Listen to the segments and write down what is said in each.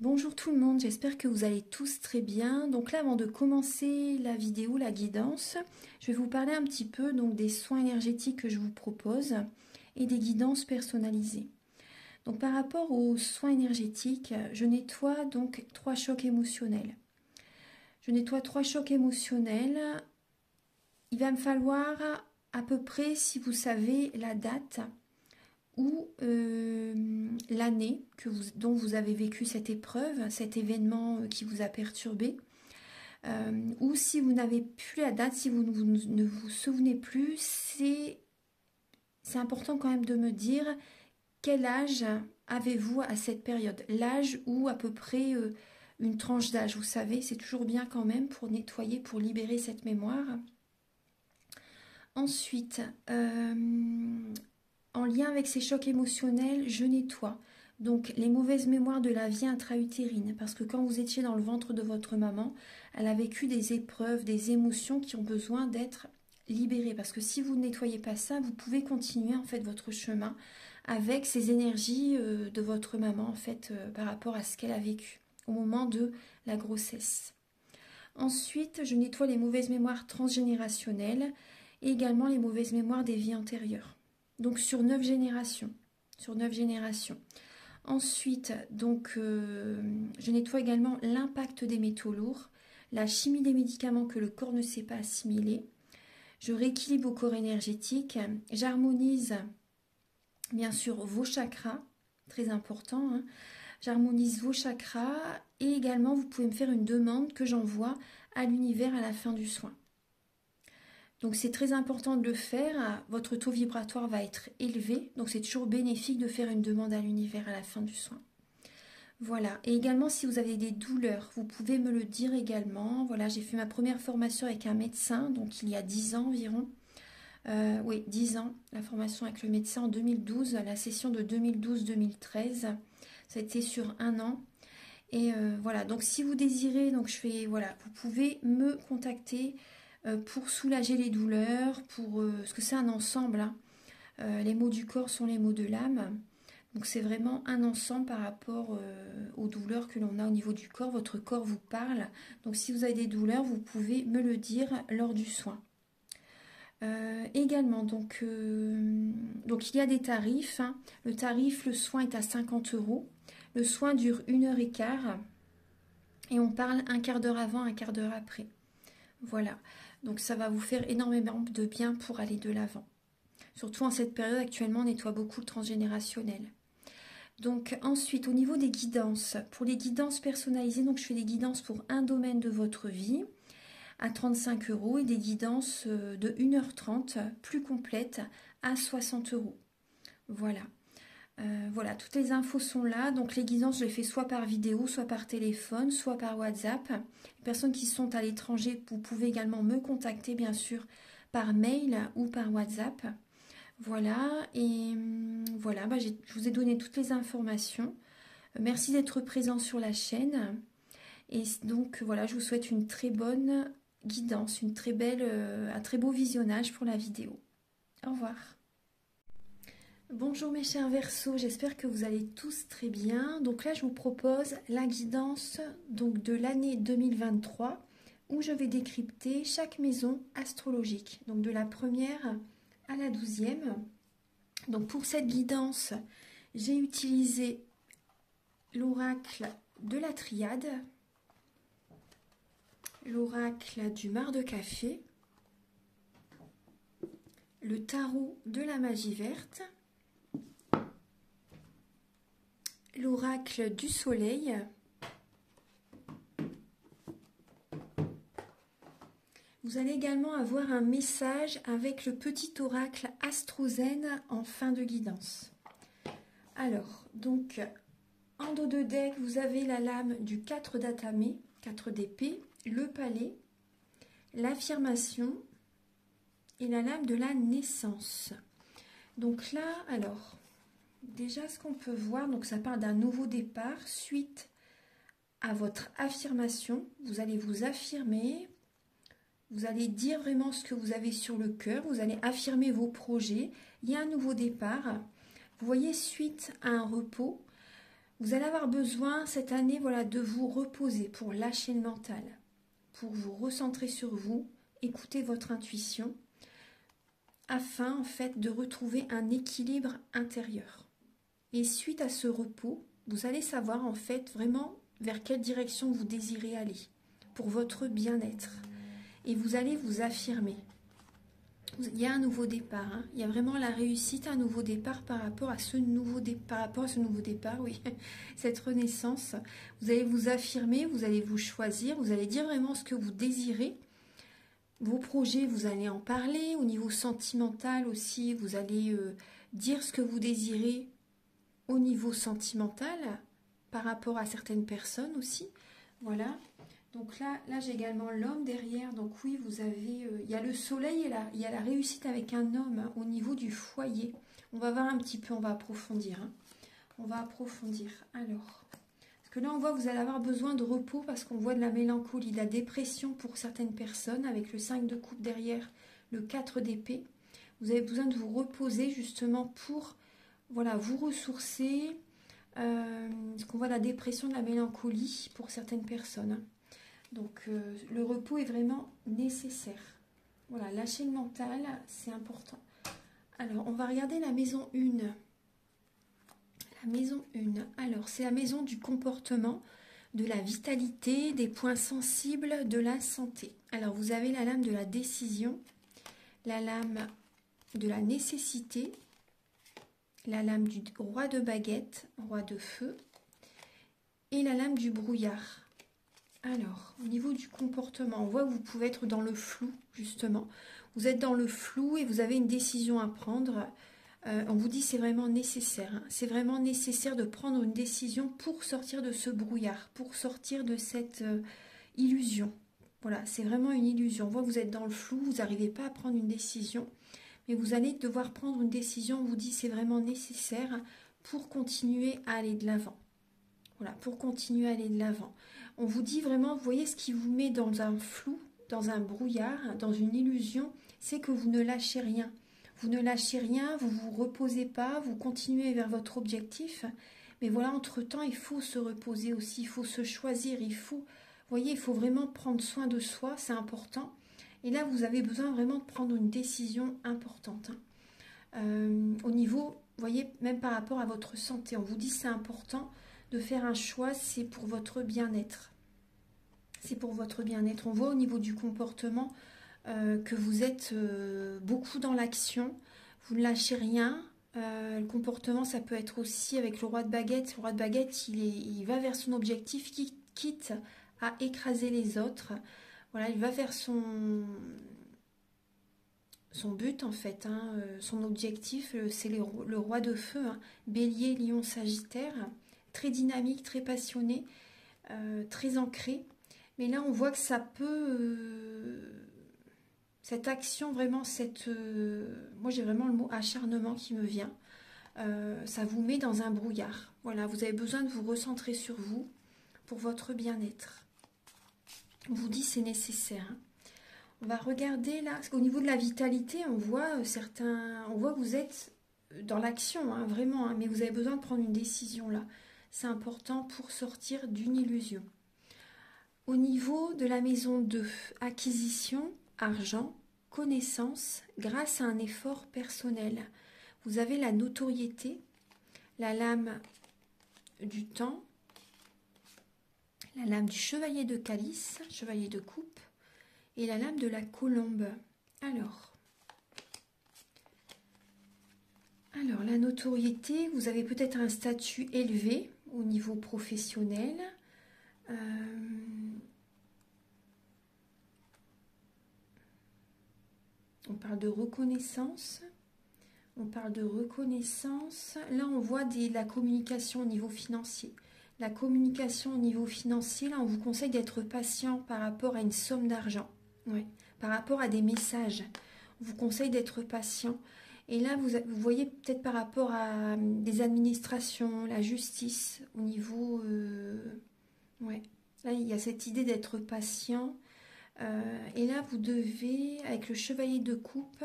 Bonjour tout le monde, j'espère que vous allez tous très bien. Donc là, avant de commencer la vidéo, la guidance, je vais vous parler un petit peu des soins énergétiques que je vous propose et des guidances personnalisées. Donc par rapport aux soins énergétiques, je nettoie donc 3 chocs émotionnels. Je nettoie 3 chocs émotionnels. Il va me falloir à peu près, si vous savez la date, ou l'année dont vous avez vécu cette épreuve, cet événement qui vous a perturbé, ou si vous n'avez plus la date, si vous ne vous souvenez plus, c'est important quand même de me dire quel âge avez-vous à cette période, l'âge ou à peu près une tranche d'âge, vous savez, c'est toujours bien quand même pour nettoyer, pour libérer cette mémoire. Ensuite, en lien avec ces chocs émotionnels, je nettoie donc les mauvaises mémoires de la vie intra-utérine, parce que quand vous étiez dans le ventre de votre maman, elle a vécu des épreuves, des émotions qui ont besoin d'être libérées, parce que si vous ne nettoyez pas ça, vous pouvez continuer en fait votre chemin avec ces énergies de votre maman en fait par rapport à ce qu'elle a vécu au moment de la grossesse. Ensuite, je nettoie les mauvaises mémoires transgénérationnelles et également les mauvaises mémoires des vies antérieures. Donc sur 9 générations. Ensuite, je nettoie également l'impact des métaux lourds, la chimie des médicaments que le corps ne sait pas assimiler. Je rééquilibre vos corps énergétiques. J'harmonise bien sûr vos chakras, très important. J'harmonise vos chakras et également vous pouvez me faire une demande que j'envoie à l'univers à la fin du soin. Donc c'est très important de le faire, votre taux vibratoire va être élevé, donc c'est toujours bénéfique de faire une demande à l'univers à la fin du soin. Voilà, et également si vous avez des douleurs, vous pouvez me le dire également. Voilà, j'ai fait ma première formation avec un médecin, donc il y a 10 ans environ. Oui, 10 ans, la formation avec le médecin en 2012, la session de 2012-2013, ça a été sur 1 an. Et voilà, donc si vous désirez, vous pouvez me contacter pour soulager les douleurs, parce que c'est un ensemble, les maux du corps sont les maux de l'âme, donc c'est vraiment un ensemble par rapport aux douleurs que l'on a au niveau du corps. Votre corps vous parle, donc si vous avez des douleurs, vous pouvez me le dire lors du soin. Également, donc il y a des tarifs, le tarif, le soin est à 50 €, le soin dure 1h15 et on parle un quart d'heure avant, un quart d'heure après. Voilà, donc ça va vous faire énormément de bien pour aller de l'avant. Surtout en cette période, actuellement, on nettoie beaucoup le transgénérationnel. Donc ensuite, au niveau des guidances, pour les guidances personnalisées, donc je fais des guidances pour un domaine de votre vie à 35 € et des guidances de 1h30 plus complètes à 60 €. Voilà. Voilà, toutes les infos sont là. Donc les guidances, je les fais soit par vidéo, soit par téléphone, soit par WhatsApp. Les personnes qui sont à l'étranger, vous pouvez également me contacter, bien sûr, par mail ou par WhatsApp. Voilà, et voilà, je vous ai donné toutes les informations. Merci d'être présent sur la chaîne. Et donc voilà, je vous souhaite une très bonne guidance, un très beau visionnage pour la vidéo. Au revoir. Bonjour mes chers Verseaux, j'espère que vous allez tous très bien. Donc là, je vous propose la guidance de l'année 2023 où je vais décrypter chaque maison astrologique, donc de la première à la 12e. Donc pour cette guidance, j'ai utilisé l'oracle de la Triade, l'oracle du Mar de Café, le tarot de la Magie Verte, l'oracle du Soleil, vous allez également avoir un message avec le petit oracle Astrozen en fin de guidance. Alors, donc, en dos de deck, vous avez la lame du 4 d'Atamé, 4 d'épée, le palais, l'affirmation et la lame de la naissance. Donc là, alors, déjà ce qu'on peut voir, donc ça parle d'un nouveau départ suite à votre affirmation. Vous allez vous affirmer, vous allez dire vraiment ce que vous avez sur le cœur, vous allez affirmer vos projets. Il y a un nouveau départ. Vous voyez, suite à un repos, Vous allez avoir besoin cette année, voilà, de vous reposer pour lâcher le mental, pour vous recentrer sur vous, écouter votre intuition, afin en fait de retrouver un équilibre intérieur. Et suite à ce repos, vous allez savoir en fait vraiment vers quelle direction vous désirez aller pour votre bien-être. Et vous allez vous affirmer. Il y a un nouveau départ, hein. Il y a vraiment la réussite, un nouveau départ par rapport à ce nouveau départ, oui, cette renaissance. Vous allez vous affirmer, vous allez vous choisir, vous allez dire vraiment ce que vous désirez. Vos projets, vous allez en parler. Au niveau sentimental aussi, vous allez dire ce que vous désirez au niveau sentimental par rapport à certaines personnes aussi. Voilà. Donc là j'ai également l'homme derrière. Donc oui, vous avez, il y a le soleil et là, il y a la réussite avec un homme hein, au niveau du foyer. On va voir un petit peu, on va approfondir. Hein. On va approfondir. Alors, parce que là on voit que vous allez avoir besoin de repos parce qu'on voit de la mélancolie, de la dépression pour certaines personnes avec le 5 de coupe derrière, le 4 d'épée. Vous avez besoin de vous reposer justement pour, voilà, vous ressourcer. Parce qu'on voit la dépression, de la mélancolie pour certaines personnes. Hein. Donc le repos est vraiment nécessaire. Voilà, lâcher le mental, c'est important. Alors, on va regarder la maison 1. La maison 1. Alors, c'est la maison du comportement, de la vitalité, des points sensibles, de la santé. Alors, vous avez la lame de la décision, la lame de la nécessité, la lame du roi de baguette, roi de feu, et la lame du brouillard. Alors, au niveau du comportement, on voit que vous pouvez être dans le flou, justement. Vous êtes dans le flou et vous avez une décision à prendre. On vous dit c'est vraiment nécessaire. Hein. C'est vraiment nécessaire de prendre une décision pour sortir de ce brouillard, pour sortir de cette illusion. Voilà, c'est vraiment une illusion. On voit que vous êtes dans le flou, vous n'arrivez pas à prendre une décision. Mais vous allez devoir prendre une décision, on vous dit c'est vraiment nécessaire pour continuer à aller de l'avant. Voilà, pour continuer à aller de l'avant. On vous dit vraiment, vous voyez ce qui vous met dans un flou, dans un brouillard, dans une illusion, c'est que vous ne lâchez rien. Vous ne lâchez rien, vous ne vous reposez pas, vous continuez vers votre objectif. Mais voilà, entre-temps, il faut se reposer aussi, il faut se choisir, il faut, vous voyez, il faut vraiment prendre soin de soi, c'est important. Et là, vous avez besoin vraiment de prendre une décision importante. Au niveau, vous voyez, même par rapport à votre santé, on vous dit c'est important de faire un choix, c'est pour votre bien-être. C'est pour votre bien-être. On voit au niveau du comportement que vous êtes beaucoup dans l'action, vous ne lâchez rien. Le comportement, ça peut être aussi avec le roi de baguette. Le roi de baguette, il va vers son objectif, quitte à écraser les autres. Voilà, il va vers son but en fait, hein, son objectif, c'est le roi de feu, hein, bélier, lion, sagittaire, très dynamique, très passionné, très ancré. Mais là, on voit que ça peut... cette action, vraiment, moi, j'ai vraiment le mot acharnement qui me vient. Ça vous met dans un brouillard. Voilà, vous avez besoin de vous recentrer sur vous pour votre bien-être. On vous dit c'est nécessaire. Hein. On va regarder là, parce qu'au niveau de la vitalité, on voit que vous êtes dans l'action, hein, vraiment, hein, mais vous avez besoin de prendre une décision là. C'est important pour sortir d'une illusion. Au niveau de la maison 2, acquisition, argent, connaissance, grâce à un effort personnel. Vous avez la notoriété, la lame du temps, la lame du chevalier de calice, chevalier de coupe, et la lame de la colombe. Alors, la notoriété, vous avez peut-être un statut élevé au niveau professionnel. On parle de reconnaissance. On parle de reconnaissance. Là, on voit la communication au niveau financier. La communication au niveau financier, là, on vous conseille d'être patient par rapport à une somme d'argent. Ouais. Par rapport à des messages. On vous conseille d'être patient. Et là, vous voyez peut-être par rapport à des administrations, la justice, au niveau... ouais. Là, il y a cette idée d'être patient. Et là, vous devez, avec le chevalier de coupe,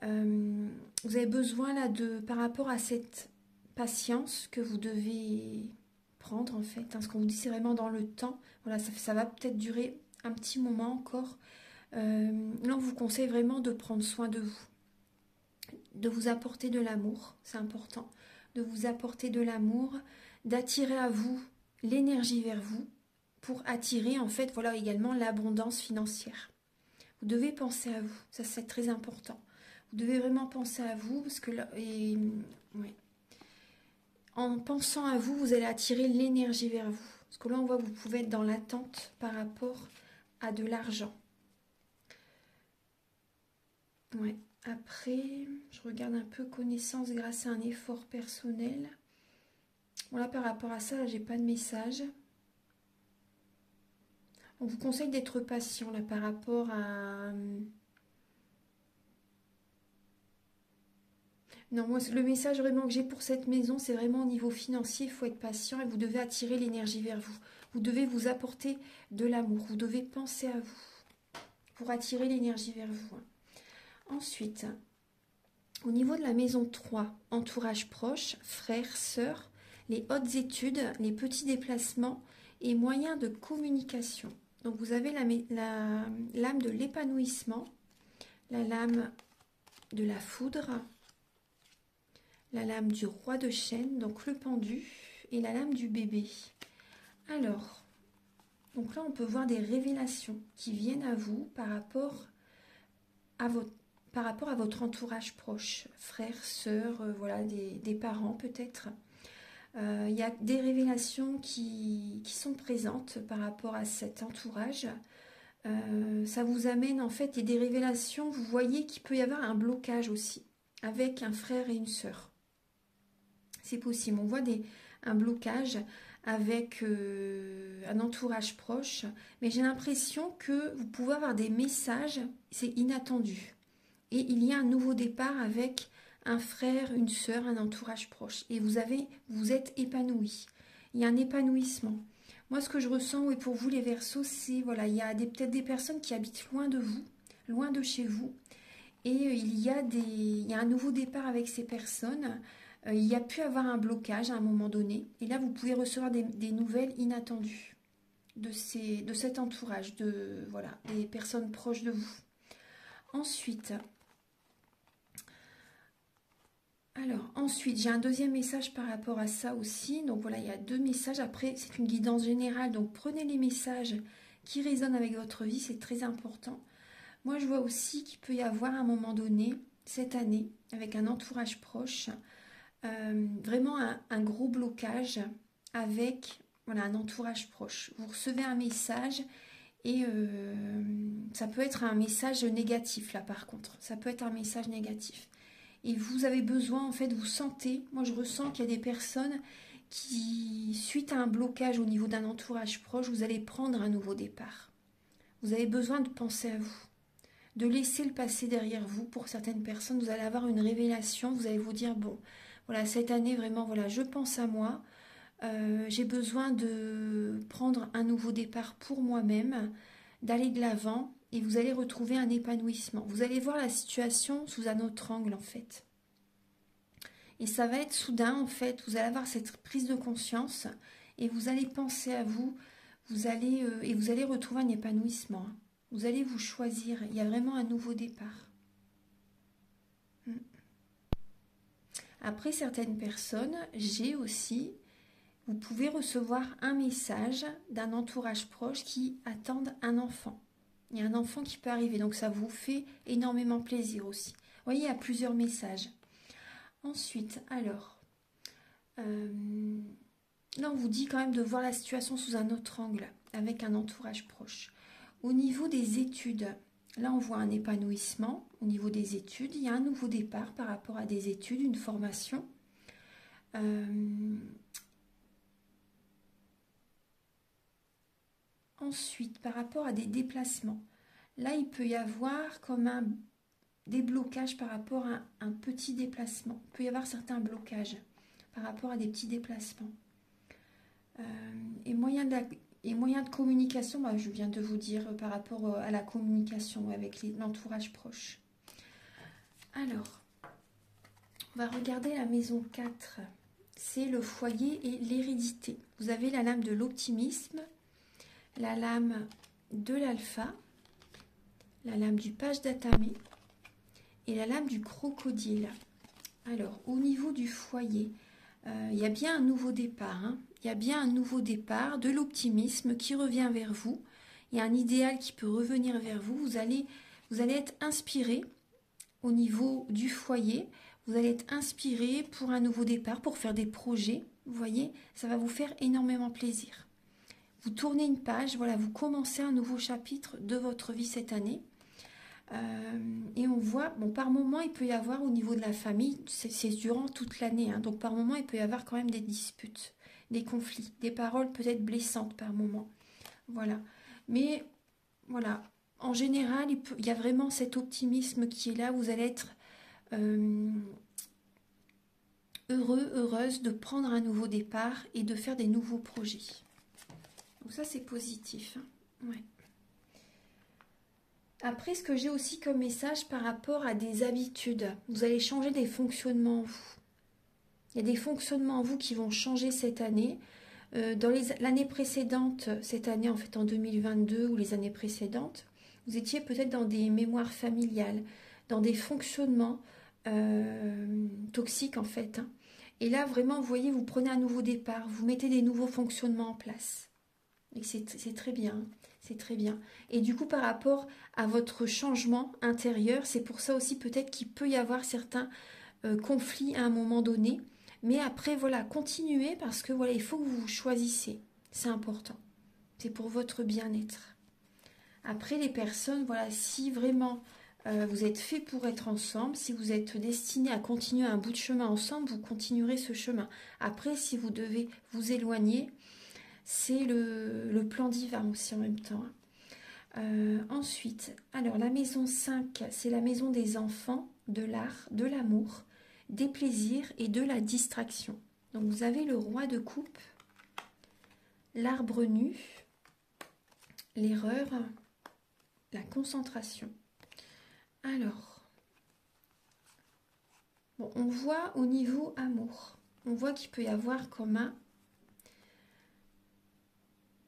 vous avez besoin là par rapport à cette patience que vous devez prendre en fait. Ce qu'on vous dit, c'est vraiment dans le temps. Voilà, ça va peut-être durer un petit moment encore. Là, on vous conseille vraiment de prendre soin de vous, de vous apporter de l'amour, c'est important, de vous apporter de l'amour, d'attirer à vous l'énergie vers vous pour attirer en fait, voilà également l'abondance financière. Vous devez penser à vous, ça c'est très important. Vous devez vraiment penser à vous parce que là, ouais. En pensant à vous, vous allez attirer l'énergie vers vous. Parce que là, on voit que vous pouvez être dans l'attente par rapport à de l'argent. Ouais. Après, je regarde un peu connaissance grâce à un effort personnel. Voilà, par rapport à ça, là, j'ai pas de message. On vous conseille d'être patient là par rapport à... Non, moi, le message vraiment que j'ai pour cette maison, c'est vraiment au niveau financier, il faut être patient et vous devez attirer l'énergie vers vous. Vous devez vous apporter de l'amour, vous devez penser à vous pour attirer l'énergie vers vous. Ensuite, au niveau de la maison 3, entourage proche, frères, sœurs, les hautes études, les petits déplacements et moyens de communication. Donc vous avez l'âme de l'épanouissement, la lame de la foudre, la lame du roi de chêne, donc le pendu, et la lame du bébé. Alors, donc là on peut voir des révélations qui viennent à vous par rapport à votre entourage proche, frères, sœurs, voilà, des parents peut-être. Il y a des révélations qui sont présentes par rapport à cet entourage. Ça vous amène en fait, et des révélations, vous voyez qu'il peut y avoir un blocage aussi, avec un frère et une sœur. C'est possible, on voit un blocage avec un entourage proche, mais j'ai l'impression que vous pouvez avoir des messages, c'est inattendu. Et il y a un nouveau départ avec un frère, une sœur, un entourage proche. Et vous êtes épanoui. Il y a un épanouissement. Moi, ce que je ressens, oui, pour vous, les Verseaux, c'est, voilà, il y a peut-être des personnes qui habitent loin de vous, loin de chez vous. Et il y a un nouveau départ avec ces personnes. Il y a pu avoir un blocage à un moment donné. Et là, vous pouvez recevoir des nouvelles inattendues de cet entourage, voilà, des personnes proches de vous. Ensuite, j'ai un deuxième message par rapport à ça aussi. Donc voilà, il y a deux messages. Après, c'est une guidance générale. Donc prenez les messages qui résonnent avec votre vie. C'est très important. Moi, je vois aussi qu'il peut y avoir à un moment donné, cette année, avec un entourage proche, vraiment un gros blocage avec, voilà, un entourage proche. Vous recevez un message et ça peut être un message négatif là par contre. Ça peut être un message négatif. Et vous avez besoin, en fait, vous sentez, moi je ressens qu'il y a des personnes qui, suite à un blocage au niveau d'un entourage proche, vous allez prendre un nouveau départ. Vous avez besoin de penser à vous, de laisser le passé derrière vous. Pour certaines personnes, vous allez avoir une révélation, vous allez vous dire, bon, voilà, cette année, vraiment, voilà, je pense à moi, j'ai besoin de prendre un nouveau départ pour moi-même, d'aller de l'avant, et vous allez retrouver un épanouissement. Vous allez voir la situation sous un autre angle, en fait. Et ça va être soudain, en fait, vous allez avoir cette prise de conscience, et vous allez penser à vous, et vous allez retrouver un épanouissement. Vous allez vous choisir, il y a vraiment un nouveau départ. Après, certaines personnes, vous pouvez recevoir un message d'un entourage proche qui attendent un enfant. Il y a un enfant qui peut arriver, donc ça vous fait énormément plaisir aussi. Vous voyez, il y a plusieurs messages. Ensuite, alors, là on vous dit quand même de voir la situation sous un autre angle, avec un entourage proche. Au niveau des études, là on voit un épanouissement. Au niveau des études, il y a un nouveau départ par rapport à des études, une formation. Ensuite, par rapport à des déplacements, là il peut y avoir comme des blocages par rapport à un petit déplacement. Il peut y avoir certains blocages par rapport à des petits déplacements. Et moyens de communication, bah, je viens de vous dire par rapport à la communication avec l'entourage proche. Alors, on va regarder la maison 4. c'est le foyer et l'hérédité. Vous avez la lame de l'optimisme, la lame de l'alpha, la lame du page d'atamé et la lame du crocodile. Alors, au niveau du foyer, il y a bien un nouveau départ. Hein. Il y a bien un nouveau départ, de l'optimisme qui revient vers vous. Il y a un idéal qui peut revenir vers vous. Vous allez être inspiré au niveau du foyer. Vous allez être inspiré pour un nouveau départ, pour faire des projets. Vous voyez, ça va vous faire énormément plaisir. Vous tournez une page, voilà, vous commencez un nouveau chapitre de votre vie cette année. Et on voit, bon, par moment, il peut y avoir au niveau de la famille, c'est durant toute l'année, hein, donc par moment, il peut y avoir quand même des disputes, des conflits, des paroles peut-être blessantes par moment. Voilà. Mais, voilà, en général, il y a vraiment cet optimisme qui est là. Vous allez être heureux, heureuse de prendre un nouveau départ et de faire des nouveaux projets. Donc ça, c'est positif. Hein. Ouais. Après, ce que j'ai aussi comme message par rapport à des habitudes, vous allez changer des fonctionnements en vous. Il y a des fonctionnements en vous qui vont changer cette année. Dans l'année précédente, cette année en fait en 2022 ou les années précédentes, vous étiez peut-être dans des mémoires familiales, dans des fonctionnements toxiques en fait. Hein. Et là, vraiment, vous voyez, vous prenez un nouveau départ, vous mettez des nouveaux fonctionnements en place. Et c'est très bien. Hein. C'est très bien. Et du coup, par rapport à votre changement intérieur, c'est pour ça aussi peut-être qu'il peut y avoir certains conflits à un moment donné. Mais après, voilà, continuez parce que voilà, il faut que vous choisissez. C'est important. C'est pour votre bien-être. Après, les personnes, voilà, si vraiment vous êtes fait pour être ensemble, si vous êtes destiné à continuer un bout de chemin ensemble, vous continuerez ce chemin. Après, si vous devez vous éloigner, c'est le plan divin aussi en même temps. Ensuite, alors la maison 5, c'est la maison des enfants, de l'art, de l'amour, des plaisirs et de la distraction. Donc vous avez le roi de coupe, l'arbre nu, l'erreur, la concentration. Alors, bon, on voit au niveau amour, on voit qu'il peut y avoir comme un...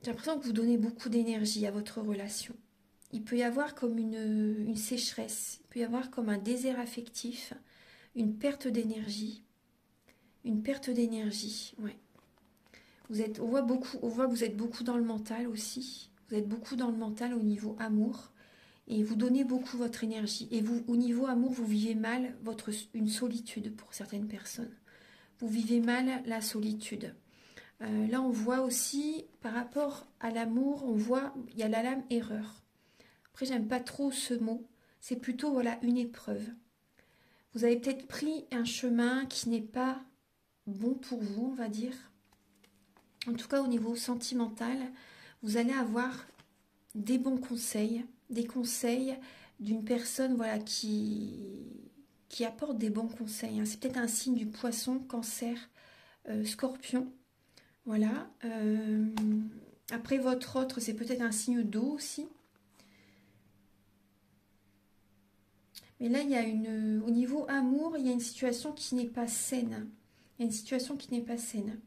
J'ai l'impression que vous donnez beaucoup d'énergie à votre relation. Il peut y avoir comme une sécheresse, il peut y avoir comme un désert affectif, une perte d'énergie. Une perte d'énergie, ouais. On voit que vous êtes beaucoup dans le mental aussi. Vous êtes beaucoup dans le mental au niveau amour. Et vous donnez beaucoup votre énergie. Et vous, au niveau amour, vous vivez mal une solitude pour certaines personnes. Vous vivez mal la solitude. Là, on voit aussi, par rapport à l'amour, on voit, il y a la lame erreur. Après, j'aime pas trop ce mot. C'est plutôt, voilà, une épreuve. Vous avez peut-être pris un chemin qui n'est pas bon pour vous, on va dire. En tout cas, au niveau sentimental, vous allez avoir des bons conseils, des conseils d'une personne voilà, qui apporte des bons conseils. Hein. C'est peut-être un signe du poisson, cancer, scorpion. Voilà. Après, votre autre, c'est peut-être un signe d'eau aussi. Mais là, il y a au niveau amour, il y a une situation qui n'est pas saine. Il y a une situation qui n'est pas saine.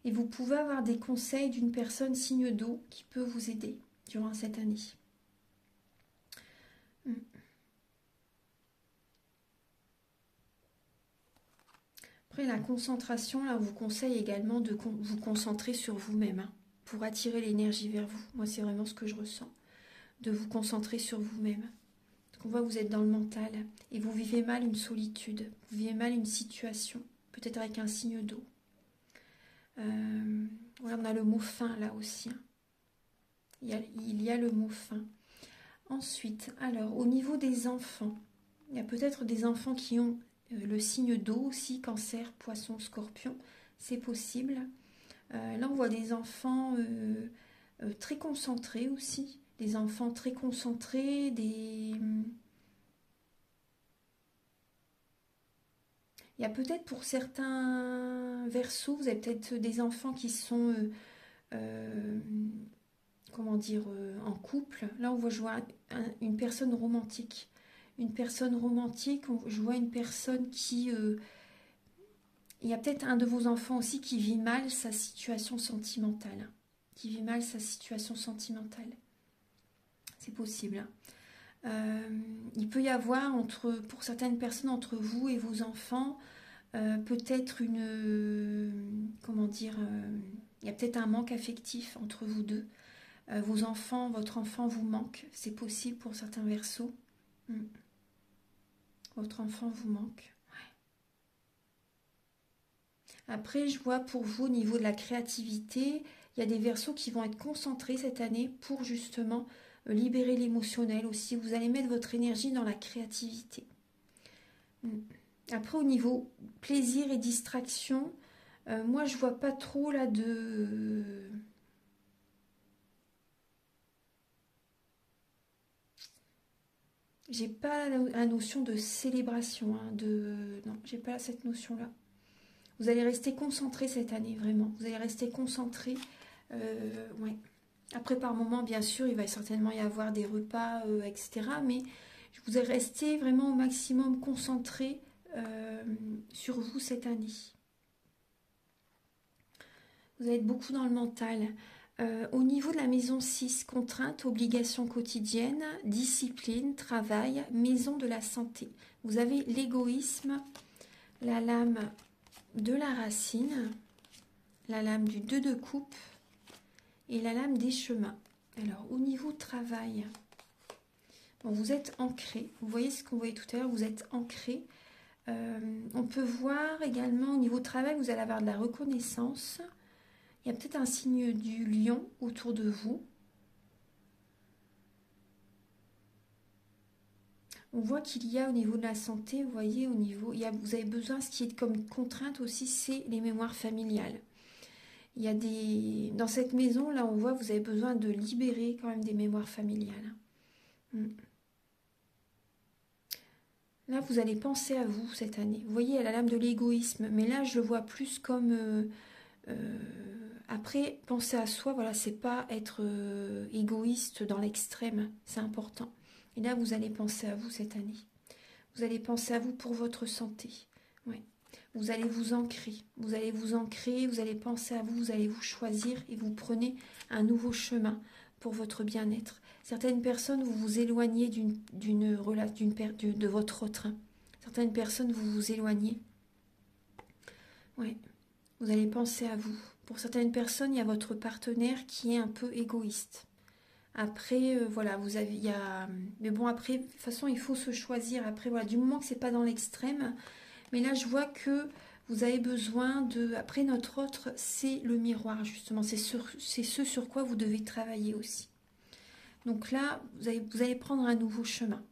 Et vous pouvez avoir des conseils d'une personne signe d'eau qui peut vous aider durant cette année. Après, la concentration, là, on vous conseille également de vous concentrer sur vous-même hein, pour attirer l'énergie vers vous. Moi, c'est vraiment ce que je ressens. De vous concentrer sur vous-même. On voit que vous êtes dans le mental et vous vivez mal une solitude. Vous vivez mal une situation, peut-être avec un signe d'eau. Voilà, on a le mot fin là aussi. Hein. Il y a le mot fin. Ensuite, alors, au niveau des enfants, il y a peut-être des enfants qui ont le signe d'eau aussi, cancer, poisson, scorpion. C'est possible. Là, on voit des enfants très concentrés aussi. Des enfants très concentrés, Il y a peut-être pour certains versos, vous avez peut-être des enfants qui sont, comment dire, en couple. Là, on voit jouer une personne romantique. Une personne romantique, je vois une personne qui il y a peut-être un de vos enfants aussi qui vit mal sa situation sentimentale. Qui vit mal sa situation sentimentale. C'est possible. Il peut y avoir, pour certaines personnes, entre vous et vos enfants, peut-être comment dire, il y a peut-être un manque affectif entre vous deux. Vos enfants, votre enfant vous manque, c'est possible pour certains verseaux. Votre enfant vous manque. Ouais. Après, je vois pour vous au niveau de la créativité, il y a des verseaux qui vont être concentrés cette année pour justement libérer l'émotionnel aussi. Vous allez mettre votre énergie dans la créativité. Après, au niveau plaisir et distraction, moi, je vois pas trop là de... J'ai pas la notion de célébration, hein, non, j'ai pas cette notion-là. Vous allez rester concentré cette année, vraiment. Vous allez rester concentré. Ouais. Après, par moment, bien sûr, il va certainement y avoir des repas, etc. Mais vous allez rester vraiment au maximum concentré sur vous cette année. Vous allez être beaucoup dans le mental. Au niveau de la maison 6, contraintes, obligations quotidiennes, discipline, travail, maison de la santé. Vous avez l'égoïsme, la lame de la racine, la lame du 2 de coupe et la lame des chemins. Alors, au niveau travail, bon, vous êtes ancré. Vous voyez ce qu'on voyait tout à l'heure, vous êtes ancré. On peut voir également au niveau travail, vous allez avoir de la reconnaissance. Il y a peut-être un signe du lion autour de vous. On voit qu'il y a au niveau de la santé, vous voyez, vous avez besoin, ce qui est comme contrainte aussi, c'est les mémoires familiales. Il y a dans cette maison, là, on voit que vous avez besoin de libérer quand même des mémoires familiales. Là, vous allez penser à vous cette année. Vous voyez, il y a la lame de l'égoïsme, mais là, je le vois plus comme... après, penser à soi, voilà, c'est pas être égoïste dans l'extrême, c'est important. Et là, vous allez penser à vous cette année. Vous allez penser à vous pour votre santé. Ouais. Vous allez vous ancrer. Vous allez vous ancrer, vous allez penser à vous, vous allez vous choisir et vous prenez un nouveau chemin pour votre bien-être. Certaines personnes, vous vous éloignez de votre autre. Certaines personnes, vous vous éloignez. Ouais. Vous allez penser à vous. Pour certaines personnes, il y a votre partenaire qui est un peu égoïste. Après, voilà, mais bon, après, de toute façon, il faut se choisir. Après, voilà, du moment que c'est pas dans l'extrême. Mais là, je vois que vous avez besoin de... Après, notre autre, c'est le miroir, justement. C'est ce sur quoi vous devez travailler aussi. Donc là, vous allez prendre un nouveau chemin.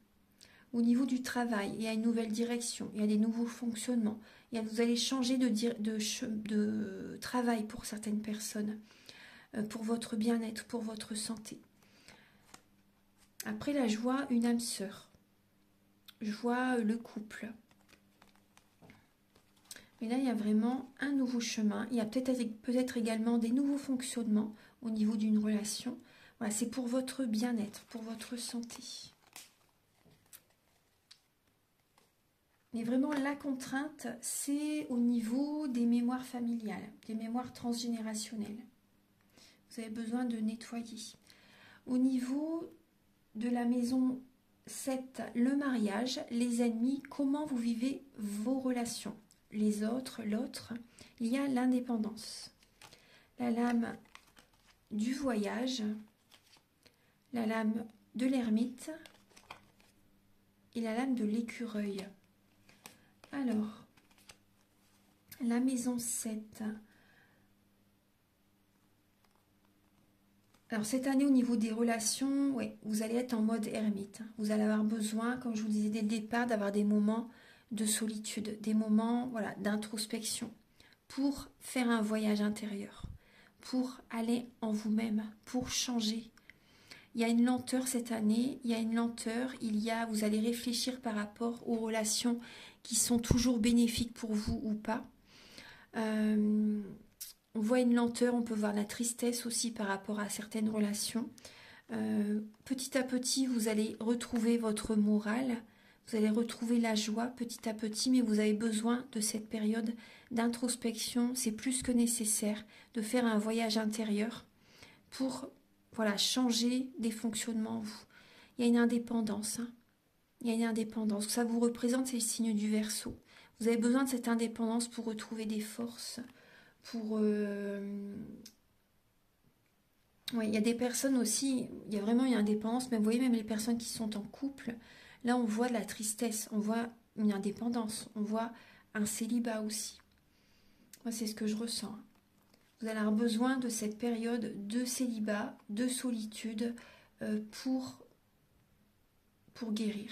Au niveau du travail, il y a une nouvelle direction, il y a des nouveaux fonctionnements. Vous allez changer de travail pour certaines personnes, pour votre bien-être, pour votre santé. Après, là, je vois une âme sœur. Je vois le couple. Mais là, il y a vraiment un nouveau chemin. Il y a peut-être également des nouveaux fonctionnements au niveau d'une relation. Voilà, c'est pour votre bien-être, pour votre santé. Mais vraiment, la contrainte, c'est au niveau des mémoires familiales, des mémoires transgénérationnelles. Vous avez besoin de nettoyer. Au niveau de la maison 7, le mariage, les ennemis, comment vous vivez vos relations. Les autres, l'autre, il y a l'indépendance. La lame du voyage, la lame de l'ermite et la lame de l'écureuil. Alors, la maison 7. Alors, cette année, au niveau des relations, ouais, vous allez être en mode ermite. Vous allez avoir besoin, comme je vous disais dès le départ, d'avoir des moments de solitude, des moments voilà, d'introspection pour faire un voyage intérieur, pour aller en vous-même, pour changer. Il y a une lenteur cette année, il y a une lenteur, vous allez réfléchir par rapport aux relations qui sont toujours bénéfiques pour vous ou pas. On voit une lenteur, on peut voir la tristesse aussi par rapport à certaines relations. Petit à petit, vous allez retrouver votre morale, Vous allez retrouver la joie petit à petit, mais vous avez besoin de cette période d'introspection. C'est plus que nécessaire de faire un voyage intérieur pour voilà, changer des fonctionnements en vous. Il y a une indépendance. Hein. Il y a une indépendance. Ça vous représente, c'est le signe du Verseau. Vous avez besoin de cette indépendance pour retrouver des forces, pour... Ouais, il y a des personnes aussi, il y a vraiment une indépendance, mais vous voyez, même les personnes qui sont en couple, là on voit de la tristesse, on voit une indépendance, on voit un célibat aussi. Moi, c'est ce que je ressens. Vous allez avoir besoin de cette période de célibat, de solitude pour guérir,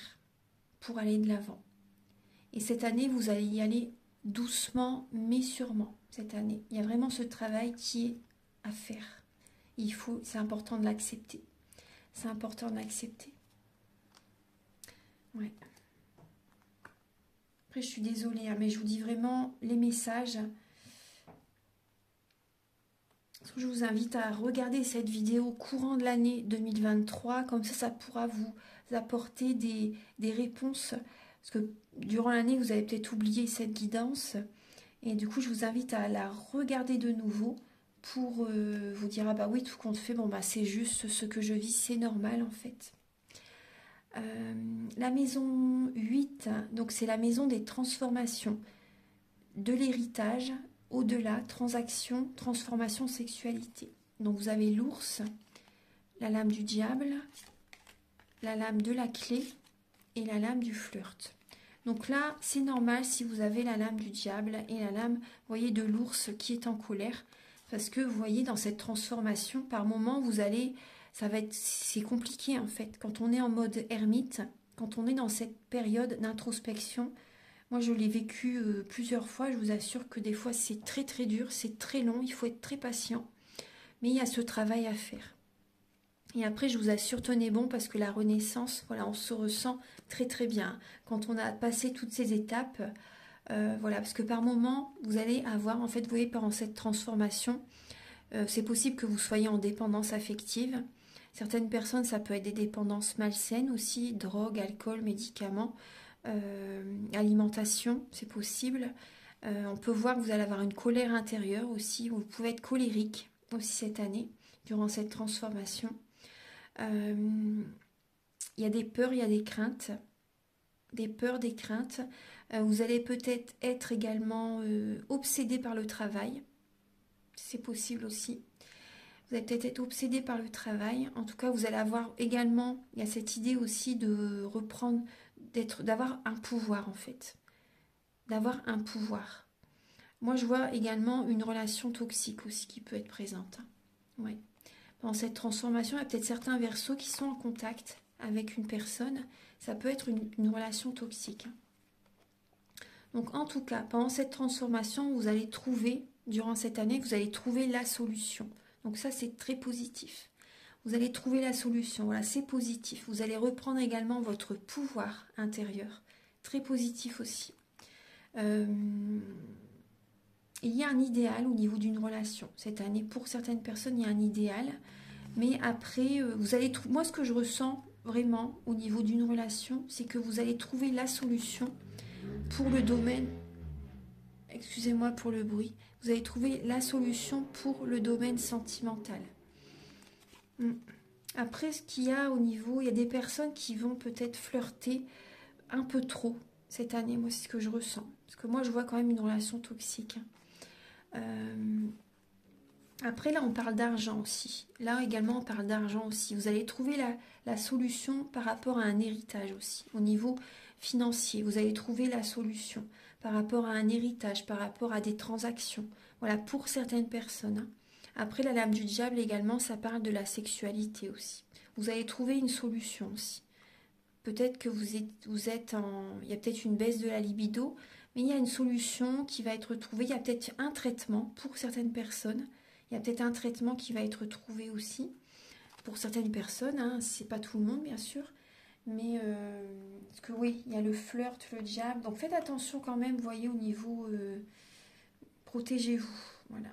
pour aller de l'avant. Et cette année, vous allez y aller doucement, mais sûrement. Cette année, il y a vraiment ce travail qui est à faire. C'est important de l'accepter. C'est important de l'accepter. Ouais. Après, je suis désolée, hein, mais je vous dis vraiment les messages. Je vous invite à regarder cette vidéo au courant de l'année 2023. Comme ça pourra vous apporter des réponses. Parce que durant l'année, vous avez peut-être oublié cette guidance. Et du coup, je vous invite à la regarder de nouveau pour vous dire, ah bah oui, tout compte fait, bon bah c'est juste ce que je vis, c'est normal en fait. La maison 8, donc c'est la maison des transformations, de l'héritage, au-delà, transaction, transformation, sexualité. Donc vous avez l'ours, la lame du diable, la lame de la clé et la lame du flirt. Donc là, c'est normal si vous avez la lame du diable et la lame, vous voyez, de l'ours qui est en colère. Parce que vous voyez, dans cette transformation, par moment, vous allez... c'est compliqué en fait. Quand on est en mode ermite, quand on est dans cette période d'introspection, moi je l'ai vécu plusieurs fois, je vous assure que des fois c'est très très dur, c'est très long, il faut être très patient. Mais il y a ce travail à faire. Et après, je vous assure, tenez bon, parce que la renaissance, voilà, on se ressent très très bien. Quand on a passé toutes ces étapes, voilà, parce que par moment, vous allez avoir, en fait, vous voyez, pendant cette transformation, c'est possible que vous soyez en dépendance affective. Certaines personnes, ça peut être des dépendances malsaines aussi, drogue, alcool, médicaments, alimentation, c'est possible. On peut voir que vous allez avoir une colère intérieure aussi, vous pouvez être colérique aussi cette année, durant cette transformation. Il y a des peurs, il y a des craintes. Des peurs, des craintes. Vous allez peut-être être également obsédé par le travail. C'est possible aussi. Vous allez peut-être être obsédé par le travail. En tout cas, vous allez avoir également, il y a cette idée aussi de reprendre, d'avoir un pouvoir en fait. D'avoir un pouvoir. Moi, je vois également une relation toxique aussi qui peut être présente. Ouais. Dans cette transformation, il y a peut-être certains verseaux qui sont en contact avec une personne. Ça peut être une relation toxique. Donc en tout cas, pendant cette transformation, vous allez trouver, durant cette année, vous allez trouver la solution. Donc ça, c'est très positif. Vous allez trouver la solution, voilà, c'est positif. Vous allez reprendre également votre pouvoir intérieur. Très positif aussi. Il y a un idéal au niveau d'une relation. Cette année, pour certaines personnes, il y a un idéal. Mais après, vous allez trouver... Moi, ce que je ressens vraiment au niveau d'une relation, c'est que vous allez trouver la solution pour le domaine... Excusez-moi pour le bruit. Vous allez trouver la solution pour le domaine sentimental. Après, ce qu'il y a au niveau... Il y a des personnes qui vont peut-être flirter un peu trop cette année. Moi, c'est ce que je ressens. Parce que moi, je vois quand même une relation toxique. Après, là, on parle d'argent aussi. Là, également, on parle d'argent aussi. Vous allez trouver la solution par rapport à un héritage aussi. Au niveau financier, vous allez trouver la solution par rapport à un héritage, par rapport à des transactions. Voilà, pour certaines personnes. Après, la lame du diable également, ça parle de la sexualité aussi. Vous allez trouver une solution aussi. Peut-être que vous êtes en... Il y a peut-être une baisse de la libido, mais il y a une solution qui va être trouvée. Il y a peut-être un traitement pour certaines personnes. Il y a peut-être un traitement qui va être trouvé aussi pour certaines personnes. Hein. C'est pas tout le monde, bien sûr. Mais parce que oui, il y a le flirt, le diable. Donc faites attention quand même, vous voyez, au niveau... protégez-vous. Voilà.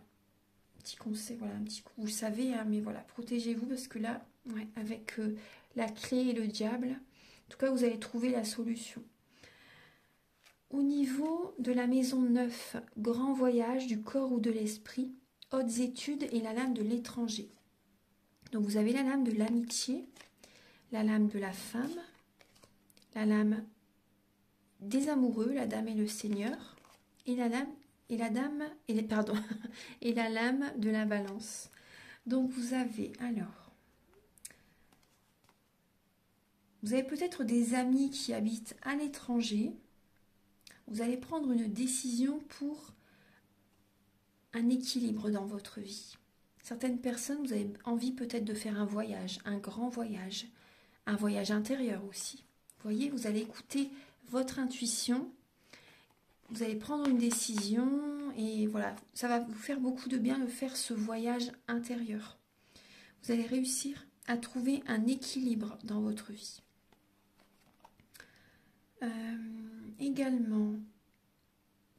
Petit conseil, voilà, un petit coup. Vous le savez, hein, mais voilà, protégez-vous parce que là, ouais, avec la clé et le diable, En tout cas, vous allez trouver la solution. Au niveau de la maison 9, grand voyage du corps ou de l'esprit, hautes études et la lame de l'étranger. Donc vous avez la lame de l'amitié, la lame de la femme, la lame des amoureux, la dame et le seigneur, et la lame et la dame et pardon et la lame de la balance. Donc vous avez vous avez peut-être des amis qui habitent à l'étranger. Vous allez prendre une décision pour un équilibre dans votre vie. Certaines personnes, vous avez envie peut-être de faire un voyage, un grand voyage, un voyage intérieur aussi. Vous voyez, vous allez écouter votre intuition, vous allez prendre une décision et voilà, ça va vous faire beaucoup de bien de faire ce voyage intérieur. Vous allez réussir à trouver un équilibre dans votre vie. Également,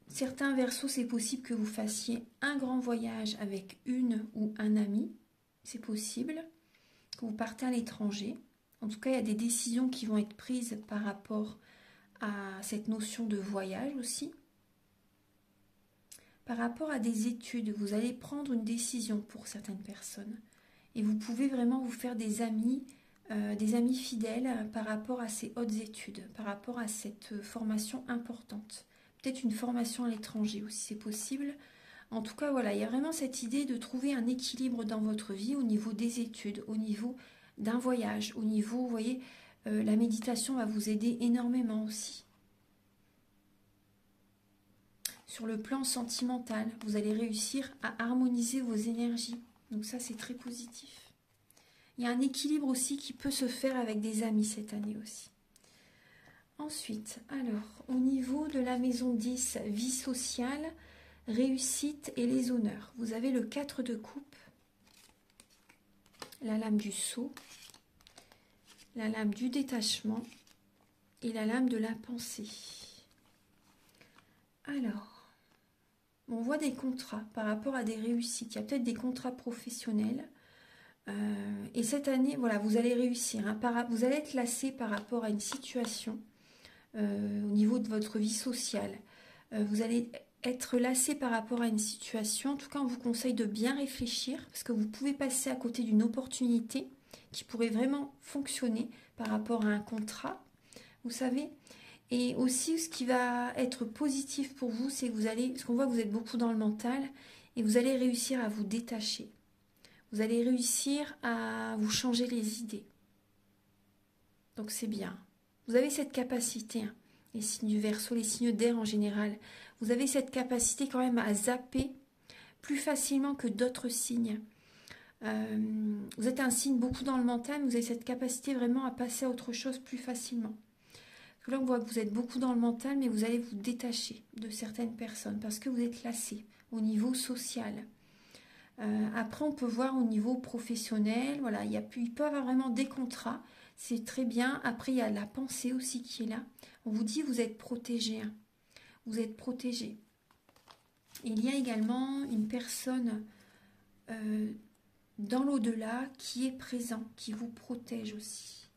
certains versos, c'est possible que vous fassiez un grand voyage avec une ou un ami. C'est possible que vous partez à l'étranger. En tout cas, il y a des décisions qui vont être prises par rapport à cette notion de voyage aussi. Par rapport à des études, vous allez prendre une décision pour certaines personnes. Et vous pouvez vraiment vous faire des amis fidèles par rapport à ces hautes études, par rapport à cette formation importante. Peut-être une formation à l'étranger aussi, c'est possible. En tout cas, voilà, il y a vraiment cette idée de trouver un équilibre dans votre vie au niveau des études, au niveau d'un voyage, au niveau, vous voyez, la méditation va vous aider énormément aussi. Sur le plan sentimental, vous allez réussir à harmoniser vos énergies. Donc ça, c'est très positif. Il y a un équilibre aussi qui peut se faire avec des amis cette année aussi. Ensuite, alors, au niveau de la maison 10, vie sociale, réussite et les honneurs. Vous avez le 4 de coupe, la lame du sceau, la lame du détachement et la lame de la pensée. Alors, on voit des contrats par rapport à des réussites. Il y a peut-être des contrats professionnels. Et cette année, voilà, vous allez réussir. Vous allez être lassé par rapport à une situation au niveau de votre vie sociale. Vous allez être lassé par rapport à une situation. En tout cas, on vous conseille de bien réfléchir parce que vous pouvez passer à côté d'une opportunité qui pourrait vraiment fonctionner par rapport à un contrat, vous savez. Et aussi, ce qui va être positif pour vous, c'est que vous allez, parce qu'on voit que vous êtes beaucoup dans le mental, et vous allez réussir à vous détacher. Vous allez réussir à vous changer les idées. Donc c'est bien. Vous avez cette capacité, hein, les signes du Verseau, les signes d'air en général. Vous avez cette capacité quand même à zapper plus facilement que d'autres signes. Vous êtes un signe beaucoup dans le mental, mais vous avez cette capacité vraiment à passer à autre chose plus facilement. Là, on voit que vous êtes beaucoup dans le mental, mais vous allez vous détacher de certaines personnes parce que vous êtes lassé au niveau social. Après, on peut voir au niveau professionnel, voilà, il peut y avoir vraiment des contrats, c'est très bien. Après, il y a la pensée aussi qui est là. On vous dit, vous êtes protégé, hein. Vous êtes protégé. Il y a également une personne dans l'au-delà qui est présent, qui vous protège aussi.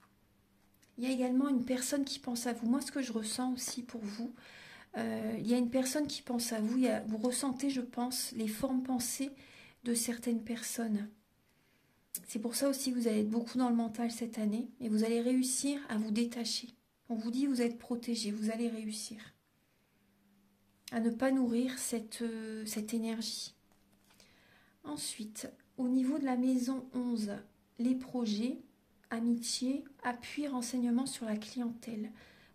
Il y a également une personne qui pense à vous. Moi, ce que je ressens aussi pour vous, il y a une personne qui pense à vous. Vous ressentez, je pense, les formes pensées de certaines personnes. C'est pour ça aussi que vous allez être beaucoup dans le mental cette année et vous allez réussir à vous détacher. On vous dit, vous êtes protégé, vous allez réussir à ne pas nourrir cette énergie. Ensuite, au niveau de la maison 11, les projets, amitié, appui, renseignement sur la clientèle.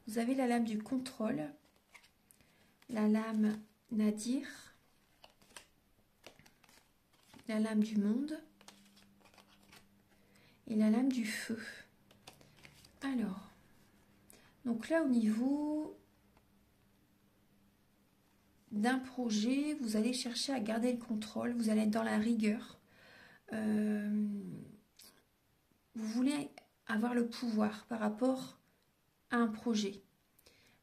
Vous avez la lame du contrôle, la lame Nadir, la lame du monde et la lame du feu. Alors, donc là au niveau d'un projet, vous allez chercher à garder le contrôle, vous allez être dans la rigueur. Vous voulez avoir le pouvoir par rapport à un projet.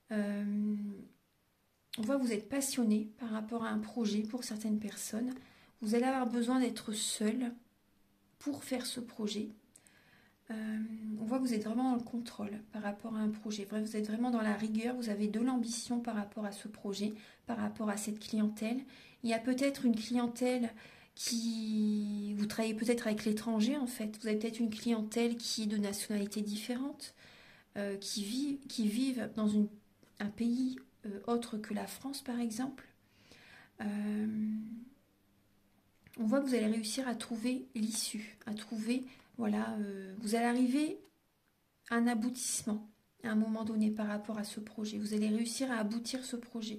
On voit que vous êtes passionné par rapport à un projet pour certaines personnes. Vous allez avoir besoin d'être seul pour faire ce projet. On voit que vous êtes vraiment dans le contrôle par rapport à un projet. Bref, vous êtes vraiment dans la rigueur, vous avez de l'ambition par rapport à ce projet, par rapport à cette clientèle. Il y a peut-être une clientèle qui... Vous travaillez peut-être avec l'étranger en fait. Vous avez peut-être une clientèle qui est de nationalité différente, qui vivent dans un pays autre que la France par exemple. Euh, on voit que vous allez réussir à trouver l'issue, à trouver, voilà, vous allez arriver à un aboutissement à un moment donné par rapport à ce projet. Vous allez réussir à aboutir ce projet.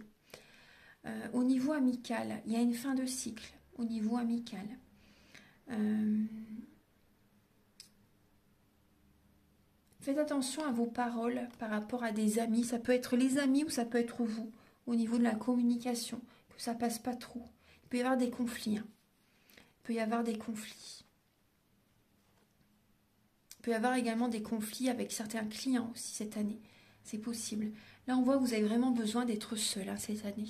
Au niveau amical, il y a une fin de cycle au niveau amical. Faites attention à vos paroles par rapport à des amis. Ça peut être les amis ou ça peut être vous, au niveau de la communication, que ça passe pas trop. Il peut y avoir des conflits. Hein. Il peut y avoir des conflits. Il peut y avoir également des conflits avec certains clients aussi cette année. C'est possible. Là, on voit que vous avez vraiment besoin d'être seul hein, cette année.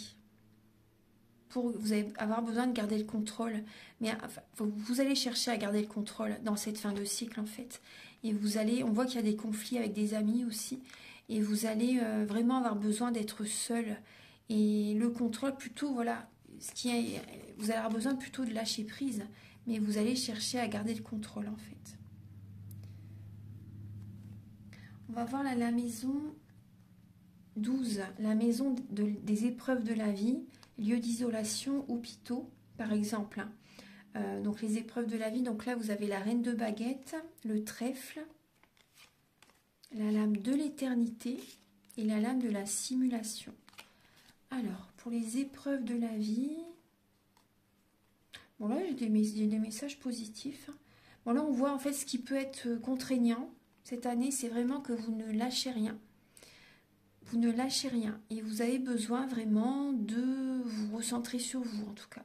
Vous allez avoir besoin de garder le contrôle. Mais enfin, vous allez chercher à garder le contrôle dans cette fin de cycle en fait. Et vous allez, on voit qu'il y a des conflits avec des amis aussi. Et vous allez vraiment avoir besoin d'être seul. Et le contrôle plutôt, voilà, vous allez avoir besoin plutôt de lâcher prise. Mais vous allez chercher à garder le contrôle en fait. On va voir là, la maison 12, la maison des épreuves de la vie, lieu d'isolation, hôpitaux, par exemple. Donc les épreuves de la vie, donc là vous avez la reine de baguette, le trèfle, la lame de l'éternité et la lame de la simulation. Alors, pour les épreuves de la vie, bon là j'ai des messages positifs. Bon là on voit en fait ce qui peut être contraignant cette année, c'est vraiment que vous ne lâchez rien. Vous ne lâchez rien et vous avez besoin vraiment de vous recentrer sur vous en tout cas.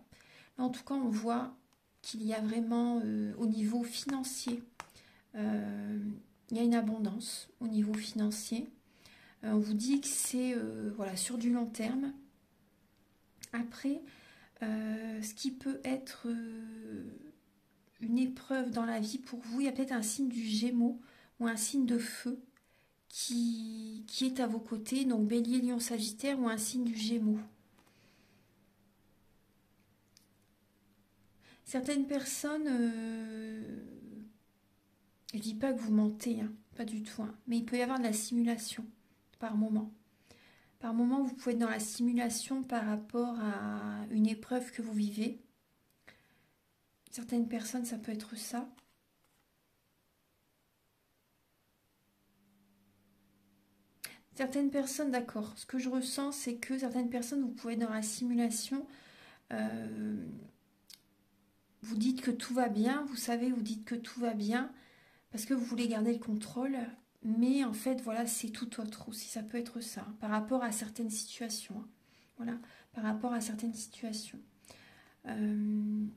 Là, en tout cas, on voit qu'il y a vraiment au niveau financier, il y a une abondance au niveau financier. On vous dit que c'est voilà, sur du long terme. Après, ce qui peut être une épreuve dans la vie pour vous, il y a peut-être un signe du Gémeaux ou un signe de feu qui est à vos côtés, donc Bélier, Lion, Sagittaire ou un signe du Gémeaux. Certaines personnes, je dis pas que vous mentez, hein, pas du tout, hein, mais il peut y avoir de la simulation par moment. Par moment, vous pouvez être dans la simulation par rapport à une épreuve que vous vivez. Certaines personnes, ça peut être ça. Certaines personnes, d'accord. Ce que je ressens, c'est que certaines personnes, vous pouvez être dans la simulation. Vous dites que tout va bien, vous savez, vous dites que tout va bien parce que vous voulez garder le contrôle. Mais en fait, voilà, c'est tout autre aussi. Ça peut être ça, hein, par rapport à certaines situations. Hein. Voilà, par rapport à certaines situations. Vous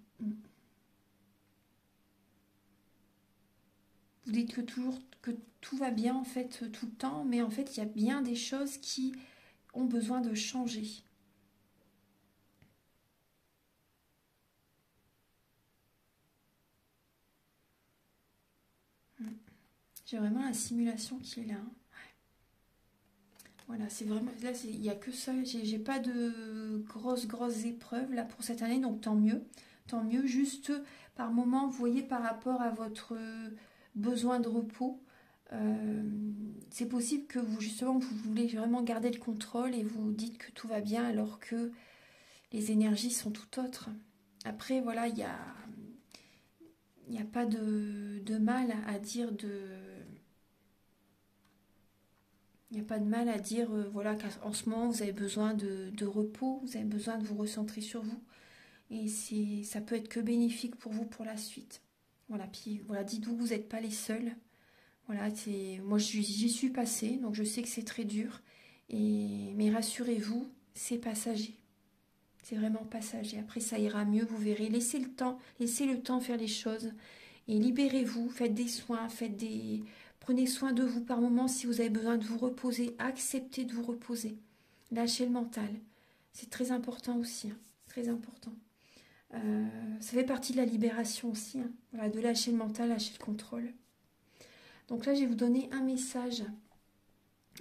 dites que tout va bien en fait tout le temps, mais en fait il y a bien des choses qui ont besoin de changer. J'ai vraiment la simulation qui est là. Hein. Voilà, c'est vraiment là, il n'y a que ça. J'ai pas de grosses épreuves là pour cette année, donc tant mieux, tant mieux. Juste par moment, vous voyez par rapport à votre besoin de repos. C'est possible que vous justement vous voulez vraiment garder le contrôle et vous dites que tout va bien alors que les énergies sont tout autres. Après voilà, il n'y a pas de mal à dire il n'y a pas de mal à dire voilà qu'en ce moment vous avez besoin de repos, vous avez besoin de vous recentrer sur vous et ça peut être que bénéfique pour vous pour la suite. Voilà, puis voilà, dites-vous que vous n'êtes pas les seuls. Voilà, moi j'y suis passée, donc je sais que c'est très dur. Mais rassurez-vous, c'est passager. C'est vraiment passager. Après, ça ira mieux, vous verrez. Laissez le temps faire les choses. Et libérez-vous, faites des soins, prenez soin de vous par moment si vous avez besoin de vous reposer. Acceptez de vous reposer. Lâchez le mental. C'est très important aussi. Hein. Très important. Ça fait partie de la libération aussi. Hein. Voilà, de lâcher le mental, lâcher le contrôle. Donc là, je vais vous donner un message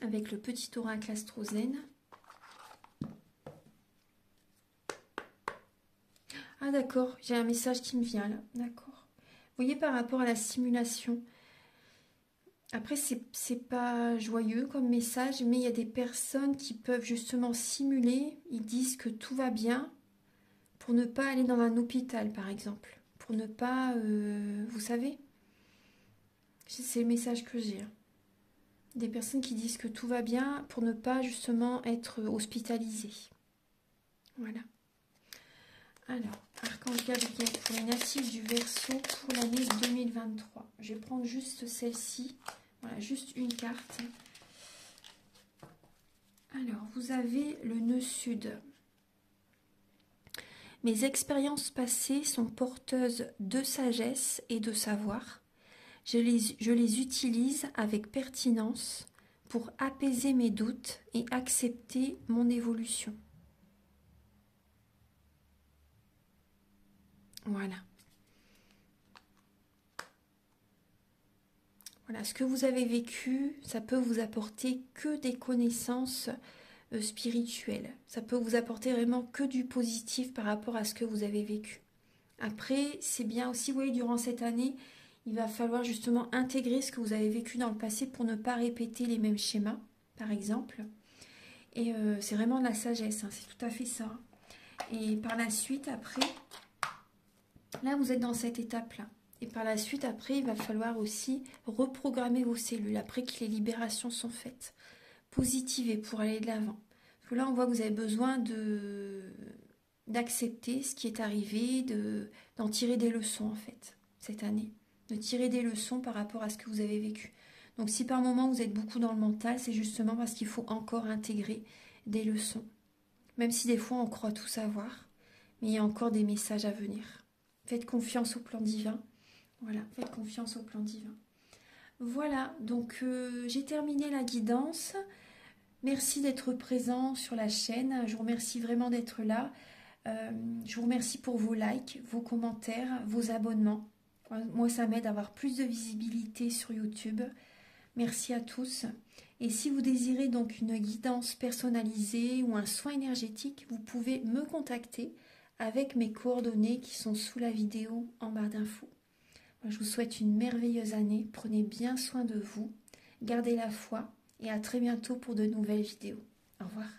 avec le petit oracle astrozène. Ah d'accord, j'ai un message qui me vient là, d'accord. Vous voyez, par rapport à la simulation, après c'est pas joyeux comme message, mais il y a des personnes qui peuvent justement simuler, ils disent que tout va bien pour ne pas aller dans un hôpital par exemple, pour ne pas, vous savez, c'est le message que j'ai. Des personnes qui disent que tout va bien pour ne pas justement être hospitalisées. Voilà. Alors, Archange Gabriel pour les natifs du Verseau pour l'année 2023. Je vais prendre juste celle-ci. Voilà, juste une carte. Alors, vous avez le nœud sud. Mes expériences passées sont porteuses de sagesse et de savoir. Je les utilise avec pertinence pour apaiser mes doutes et accepter mon évolution. Voilà. Voilà, ce que vous avez vécu, ça peut vous apporter que des connaissances spirituelles. Ça peut vous apporter vraiment que du positif par rapport à ce que vous avez vécu. Après, c'est bien aussi, vous voyez, durant cette année, il va falloir justement intégrer ce que vous avez vécu dans le passé pour ne pas répéter les mêmes schémas, par exemple. Et c'est vraiment de la sagesse, hein, c'est tout à fait ça. Et par la suite, après, là, vous êtes dans cette étape-là. Et par la suite, après, il va falloir aussi reprogrammer vos cellules après que les libérations sont faites. Positiver pour aller de l'avant. Parce que là, on voit que vous avez besoin d'accepter ce qui est arrivé, d'en tirer des leçons, en fait, cette année. De tirer des leçons par rapport à ce que vous avez vécu. Donc, si par moment, vous êtes beaucoup dans le mental, c'est justement parce qu'il faut encore intégrer des leçons. Même si des fois, on croit tout savoir, mais il y a encore des messages à venir. Faites confiance au plan divin. Voilà, faites confiance au plan divin. Voilà, donc j'ai terminé la guidance. Merci d'être présent sur la chaîne. Je vous remercie vraiment d'être là. Je vous remercie pour vos likes, vos commentaires, vos abonnements. Moi, ça m'aide à avoir plus de visibilité sur YouTube. Merci à tous. Et si vous désirez donc une guidance personnalisée ou un soin énergétique, vous pouvez me contacter avec mes coordonnées qui sont sous la vidéo en barre d'infos. Je vous souhaite une merveilleuse année. Prenez bien soin de vous. Gardez la foi et à très bientôt pour de nouvelles vidéos. Au revoir.